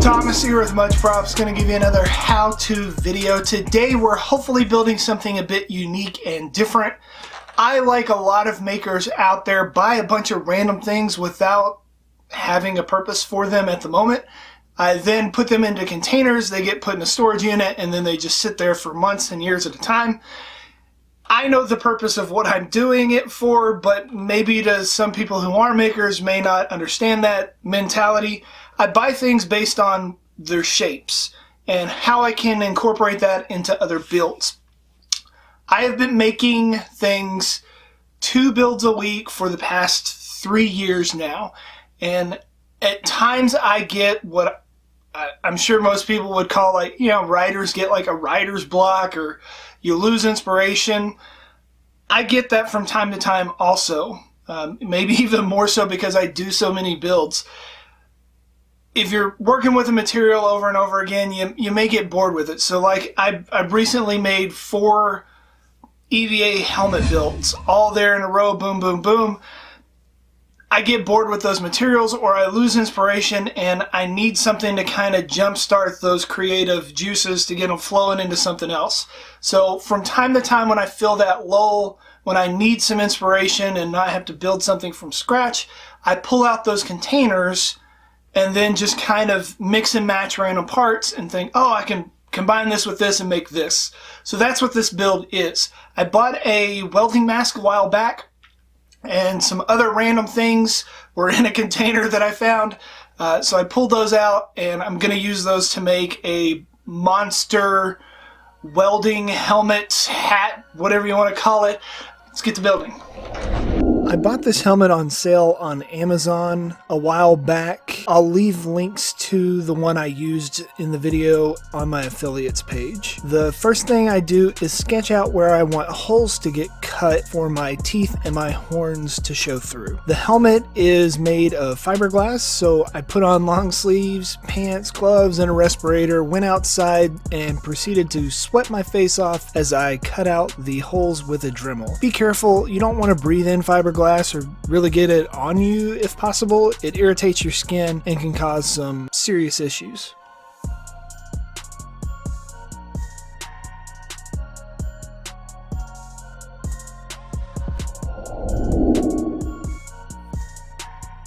Thomas here with Much Props, going to give you another how-to video. Today we're hopefully building something a bit unique and different. I, like a lot of makers out there, buy a bunch of random things without having a purpose for them at the moment. I then put them into containers, they get put in a storage unit, and then they just sit there for months and years at a time. I know the purpose of what I'm doing it for, but maybe to some people who are makers may not understand that mentality. I buy things based on their shapes and how I can incorporate that into other builds. I have been making things 2 builds a week for the past 3 years now, and at times I get what I'm sure most people would call, like, writers get like a writer's block, or you lose inspiration. I get that from time to time also, maybe even more so because I do so many builds. If you're working with a material over and over again, you may get bored with it. So like I've recently made 4 EVA helmet builds, all there in a row, boom, boom, boom. I get bored with those materials, or I lose inspiration, and I need something to kind of jumpstart those creative juices to get them flowing into something else. So from time to time, when I feel that lull, when I need some inspiration and not have to build something from scratch, I pull out those containers and then just kind of mix and match random parts and think, oh, I can combine this with this and make this. So that's what this build is. I bought a welding mask a while back, and some other random things were in a container that I found. So I pulled those out, and I'm going to use those to make a monster welding helmet, hat, whatever you want to call it. Let's get to building. I bought this helmet on sale on Amazon a while back. I'll leave links to the one I used in the video on my affiliates page. The first thing I do is sketch out where I want holes to get cut for my teeth and my horns to show through. The helmet is made of fiberglass, so I put on long sleeves, pants, gloves, and a respirator, went outside, and proceeded to sweat my face off as I cut out the holes with a Dremel. Be careful, you don't want to breathe in fiberglass or really get it on you if possible. It irritates your skin and can cause some serious issues.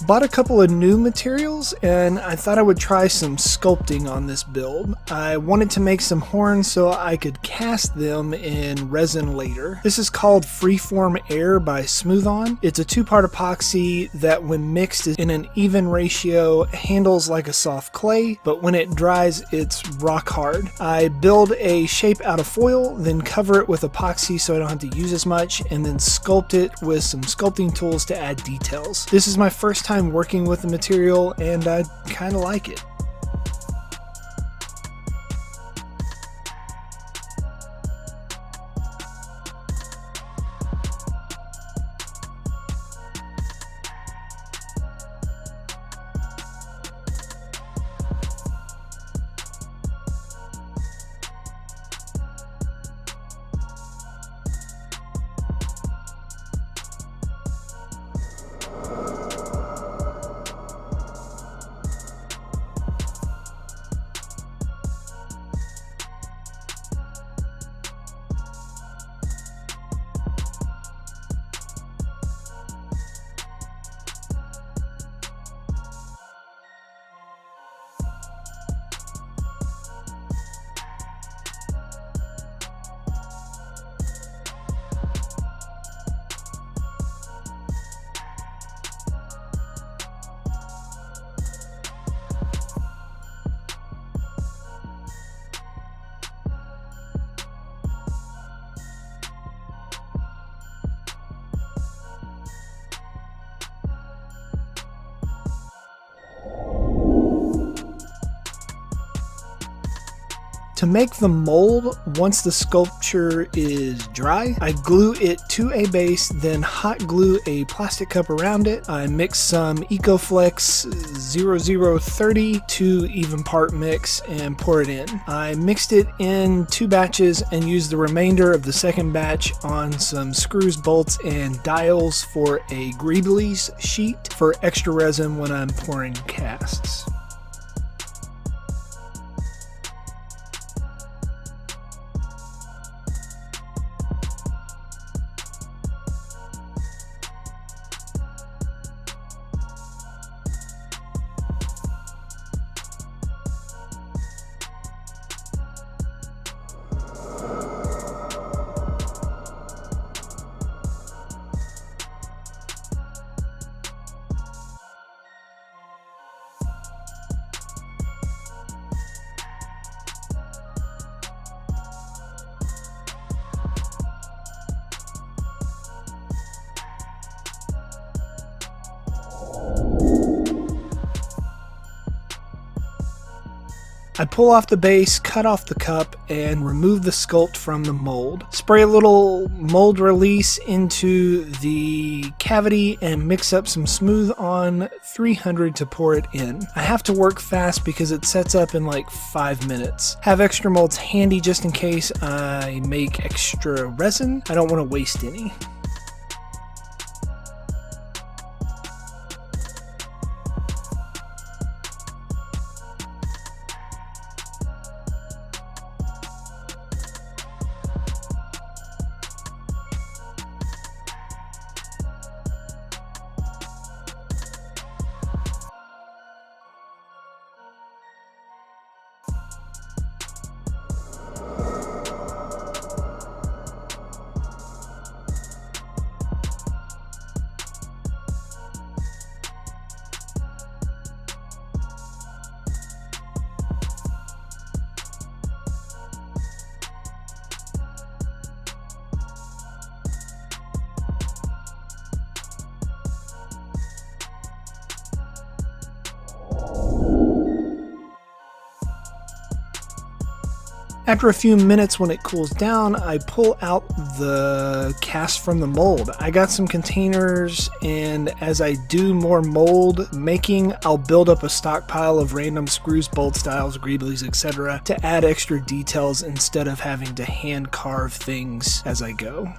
Bought a couple of new materials, and I thought I would try some sculpting on this build. I wanted to make some horns so I could cast them in resin later. This is called Freeform Air by Smooth On. It's a 2-part epoxy that when mixed in an even ratio handles like a soft clay, but when it dries it's rock hard. I build a shape out of foil, then cover it with epoxy so I don't have to use as much, and then sculpt it with some sculpting tools to add details. This is my first time working with the material, and I kind of like it. To make the mold, once the sculpture is dry, I glue it to a base, then hot glue a plastic cup around it. I mix some EcoFlex 0030 to even part mix and pour it in. I mixed it in 2 batches and used the remainder of the second batch on some screws, bolts, and dials for a greeblies sheet for extra resin when I'm pouring casts. I pull off the base, cut off the cup, and remove the sculpt from the mold. Spray a little mold release into the cavity and mix up some smooth on 300 to pour it in. I have to work fast because it sets up in like 5 minutes. Have extra molds handy just in case I make extra resin. I don't want to waste any. After a few minutes when it cools down, I pull out the cast from the mold. I got some containers, and as I do more mold making, I'll build up a stockpile of random screws, bolt styles, greeblies, etc. to add extra details instead of having to hand carve things as I go.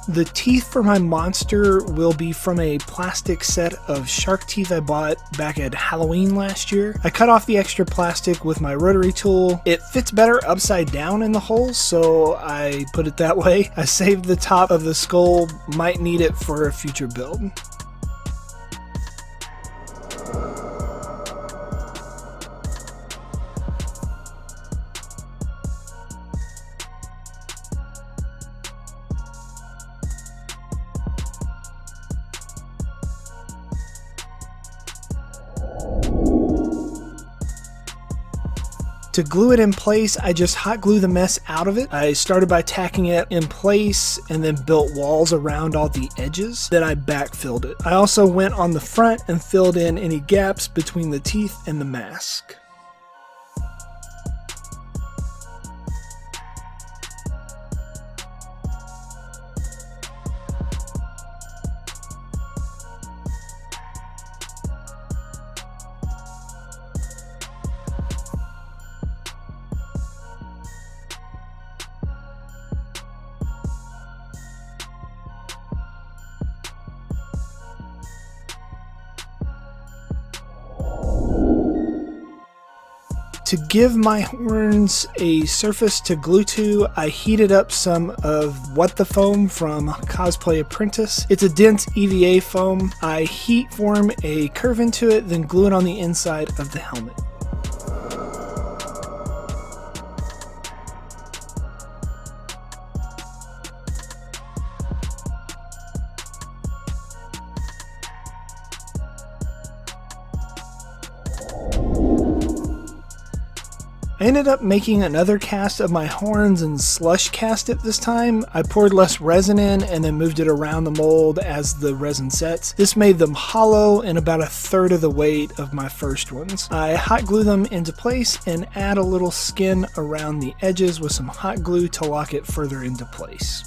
The teeth for my monster will be from a plastic set of shark teeth I bought back at Halloween last year. I cut off the extra plastic with my rotary tool. It fits better upside down in the holes, so I put it that way. I saved the top of the skull, might need it for a future build. To glue it in place, I just hot glue the mess out of it. I started by tacking it in place and then built walls around all the edges. Then I backfilled it. I also went on the front and filled in any gaps between the teeth and the mask. To give my horns a surface to glue to, I heated up some of What the Foam from Cosplay Apprentice. It's a dense EVA foam. I heat form a curve into it, then glue it on the inside of the helmet. I ended up making another cast of my horns and slush cast it this time. I poured less resin in and then moved it around the mold as the resin sets. This made them hollow and about 1/3 of the weight of my first ones. I hot glue them into place and add a little skin around the edges with some hot glue to lock it further into place.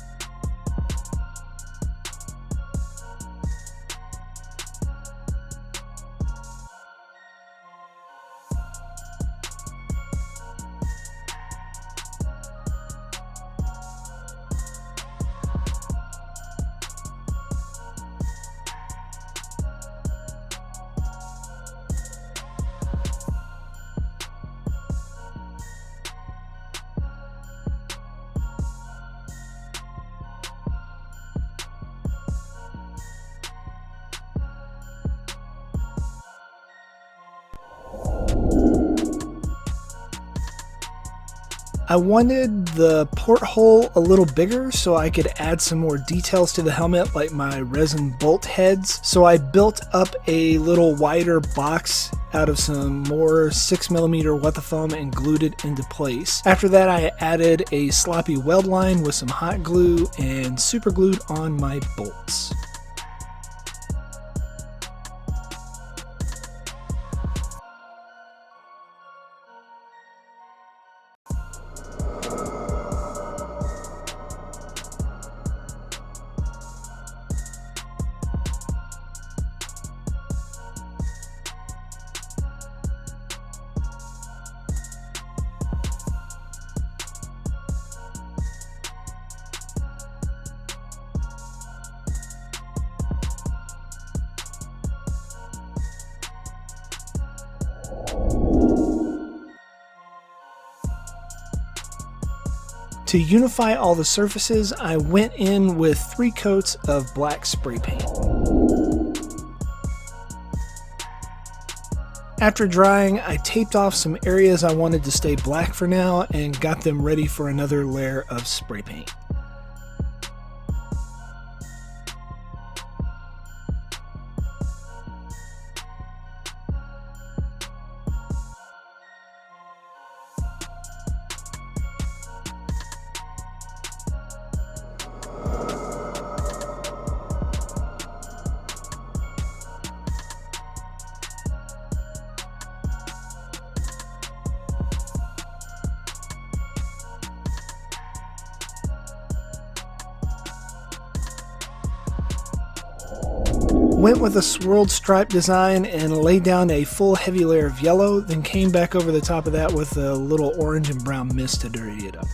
I wanted the porthole a little bigger so I could add some more details to the helmet, like my resin bolt heads. So I built up a little wider box out of some more 6mm wet foam and glued it into place. After that, I added a sloppy weld line with some hot glue and super glued on my bolts. To unify all the surfaces, I went in with 3 coats of black spray paint. After drying, I taped off some areas I wanted to stay black for now and got them ready for another layer of spray paint. Went with a swirled stripe design and laid down a full heavy layer of yellow, then came back over the top of that with a little orange and brown mist to dirty it up.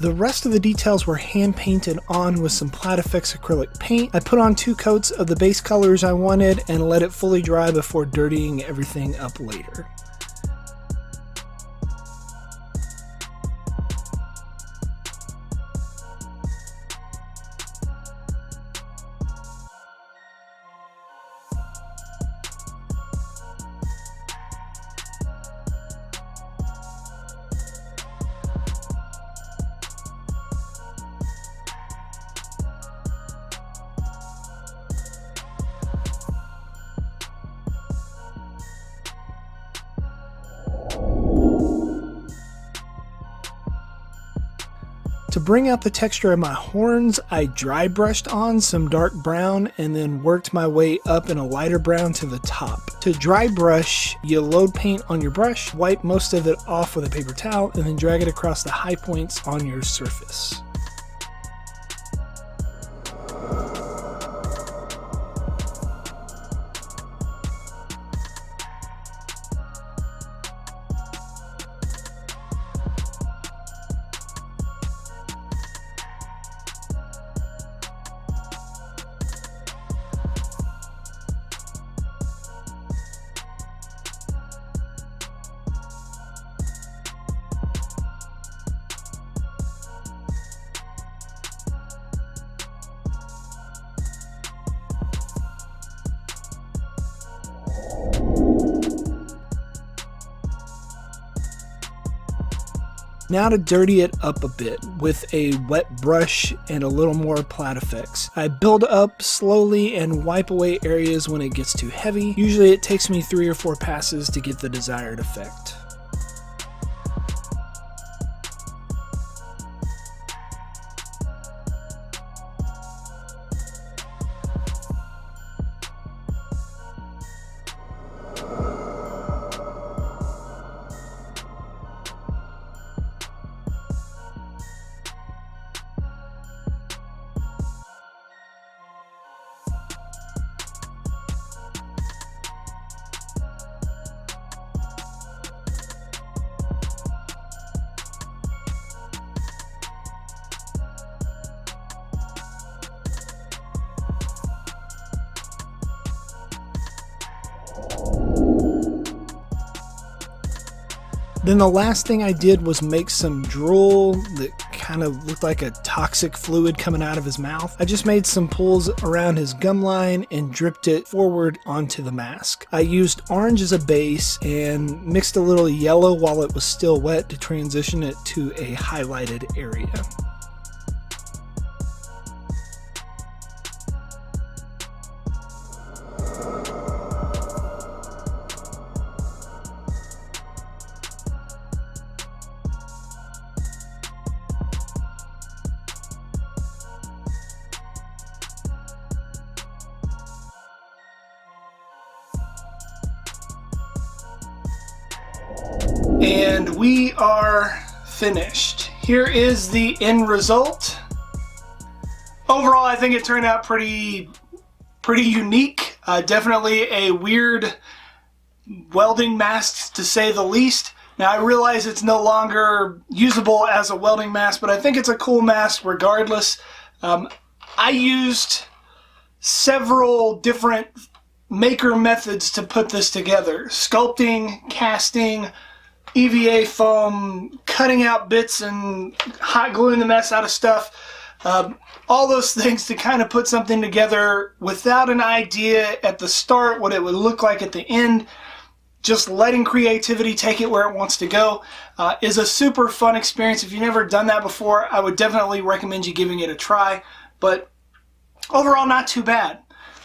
The rest of the details were hand painted on with some Platifix acrylic paint. I put on 2 coats of the base colors I wanted and let it fully dry before dirtying everything up later. To bring out the texture of my horns, I dry brushed on some dark brown and then worked my way up in a lighter brown to the top. To dry brush, you load paint on your brush, wipe most of it off with a paper towel, and then drag it across the high points on your surface. Now to dirty it up a bit with a wet brush and a little more Platifix. I build up slowly and wipe away areas when it gets too heavy. Usually it takes me 3 or 4 passes to get the desired effect. Then the last thing I did was make some drool that kind of looked like a toxic fluid coming out of his mouth. I just made some pulls around his gum line and dripped it forward onto the mask. I used orange as a base and mixed a little yellow while it was still wet to transition it to a highlighted area. And we are finished. Here is the end result. Overall, I think it turned out pretty unique. Definitely a weird welding mask, to say the least. Now, I realize it's no longer usable as a welding mask, but I think it's a cool mask regardless. I used several different maker methods to put this together. Sculpting, casting, EVA foam, cutting out bits and hot gluing the mess out of stuff. All those things to kind of put something together without an idea at the start what it would look like at the end. Just letting creativity take it where it wants to go is a super fun experience. If you've never done that before, I would definitely recommend you giving it a try. But overall, not too bad.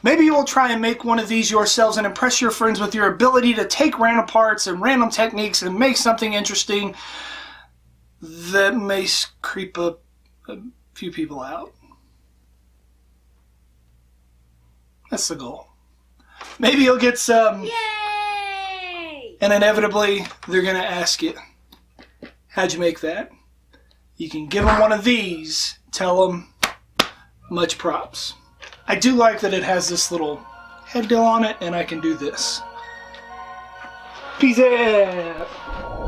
Maybe you will try and make one of these yourselves and impress your friends with your ability to take random parts and random techniques and make something interesting that may creep a few people out. That's the goal. Maybe you'll get some. Yay! And inevitably, they're going to ask you, how'd you make that? You can give them one of these, tell them, much props. I do like that it has this little head deal on it, and I can do this. Peace out!